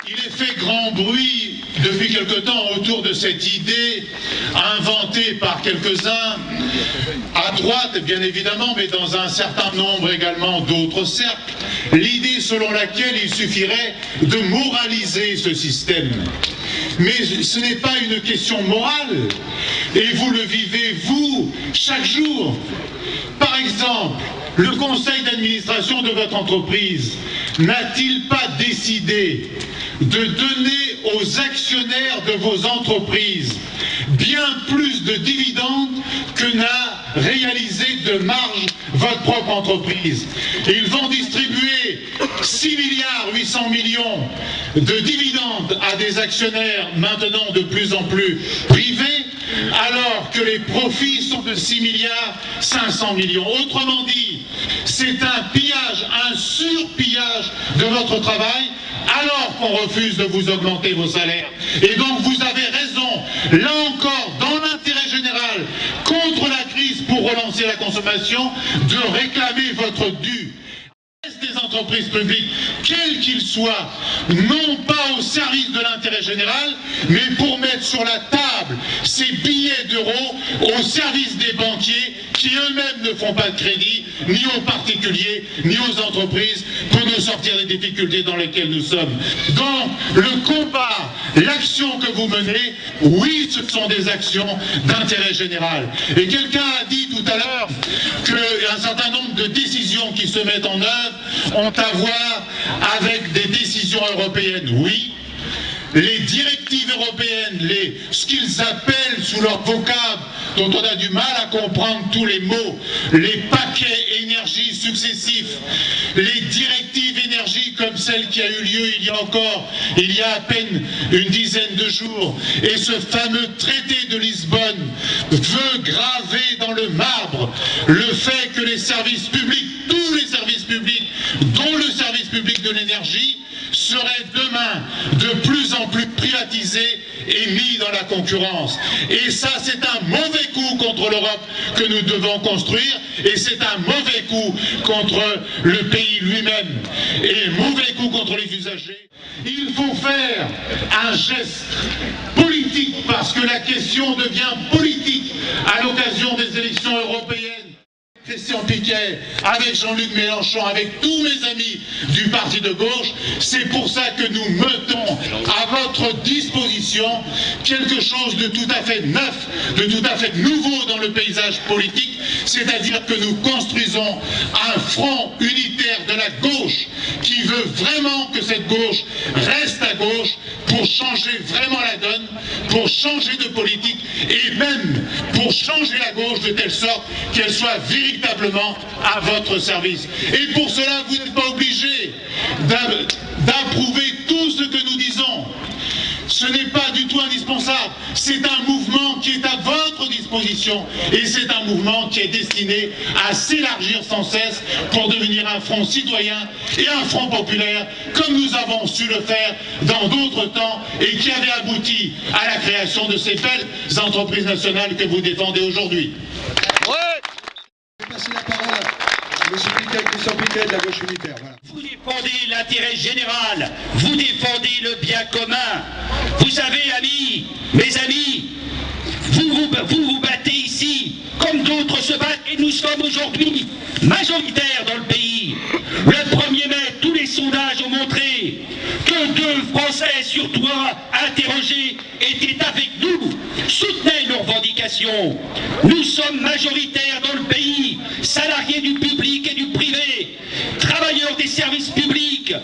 Il est fait grand bruit depuis quelque temps autour de cette idée inventée par quelques-uns, à droite bien évidemment, mais dans un certain nombre également d'autres cercles, l'idée selon laquelle il suffirait de moraliser ce système. Mais ce n'est pas une question morale, et vous le vivez, vous, chaque jour. Par exemple, le conseil d'administration de votre entreprise n'a-t-il pas décidé de donner aux actionnaires de vos entreprises bien plus de dividendes que n'a réalisé de marge votre propre entreprise? Ils vont distribuer 6 milliards 800 millions de dividendes à des actionnaires maintenant de plus en plus privés, alors que les profits sont de 6 milliards 500 millions. Autrement dit, c'est un pillage, un surpillage de votre travail, alors qu'on refuse de vous augmenter vos salaires. Et donc vous avez raison, là encore, dans l'intérêt général, contre la crise pour relancer la consommation, de réclamer votre dû. Des entreprises publiques, quels qu'ils soient, non pas au service de l'intérêt général, mais pour mettre sur la table ces billets d'euros au service des banquiers qui eux-mêmes ne font pas de crédit, ni aux particuliers, ni aux entreprises, pour nous sortir des difficultés dans lesquelles nous sommes. Donc, le combat, l'action que vous menez, oui, ce sont des actions d'intérêt général. Et quelqu'un a dit tout à l'heure qu'un certain nombre de décisions qui se mettent en œuvre ont à voir avec des décisions européennes. Oui, les directives européennes, ce qu'ils appellent sous leur vocable, dont on a du mal à comprendre tous les mots, les paquets énergie successifs, les directives énergie comme celle qui a eu lieu il y a à peine une dizaine de jours, et ce fameux traité de Lisbonne veut graver dans le marbre le fait que les services publics, tous les services publics, dont le service public de l'énergie, serait demain de plus en plus privatisé et mis dans la concurrence. Et ça, c'est un mauvais coup contre l'Europe que nous devons construire, et c'est un mauvais coup contre le pays lui-même, et mauvais coup contre les usagers. Il faut faire un geste politique, parce que la question devient politique à l'occasion des élections européennes. Christian Piquet, avec Jean-Luc Mélenchon, avec tous mes amis du parti de gauche, c'est pour ça que nous mettons à votre disposition quelque chose de tout à fait neuf, de tout à fait nouveau dans le paysage politique, c'est-à-dire que nous construisons un front unitaire de la gauche qui veut vraiment que cette gauche reste à gauche pour changer vraiment la donne, pour changer de politique et même pour changer la gauche de telle sorte qu'elle soit véritablement à votre service. Et pour cela, vous n'êtes pas obligé d'approuver tout ce que nous disons. Ce n'est pas du tout indispensable. C'est un mouvement qui est à votre disposition, et c'est un mouvement qui est destiné à s'élargir sans cesse pour devenir un front citoyen et un front populaire, comme nous avons su le faire dans d'autres temps et qui avait abouti à la création de ces belles entreprises nationales que vous défendez aujourd'hui. Je vais passer la parole à M. Piquet, Christian Piquet de la gauche unitaire. Voilà. Vous défendez l'intérêt général, vous défendez le bien commun. Vous savez, amis, mes amis, vous vous battez ici, comme d'autres se battent, et nous sommes aujourd'hui majoritaires dans le pays. Le 1er mai, tous les sondages ont montré que 2 Français sur 3 interrogés étaient avec nous, soutenaient nos revendications. Nous sommes majoritaires dans le pays, salariés du public et du privé, travailleurs des services publics,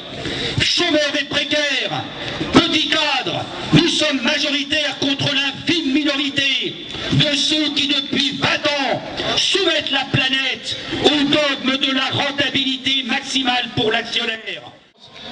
chômeurs et précaires, petits cadres. Nous sommes majoritaires contre l'infime minorité de ceux qui depuis 20 ans soumettent la planète au dogme de la rentabilité maximale pour l'actionnaire.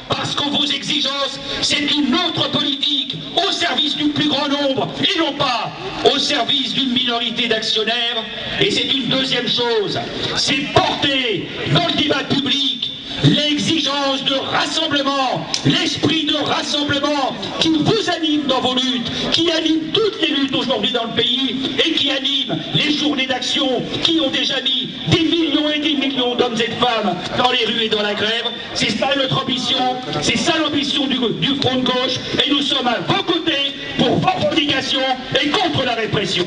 Parce que vos exigences, c'est une autre politique au service du plus grand nombre et non pas au service d'une minorité d'actionnaires. Et c'est une deuxième chose, c'est porter dans le débat public l'exigence de rassemblement, l'esprit de rassemblement qui vous anime dans vos luttes, qui anime toutes les luttes aujourd'hui dans le pays et qui anime les journées d'action qui ont déjà mis des millions et des millions d'hommes et de femmes dans les rues et dans la grève. C'est ça notre ambition, c'est ça l'ambition du Front de gauche et nous sommes à vos côtés pour vos revendications et contre la répression.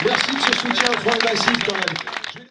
Merci de ce soutien au Front massif quand même.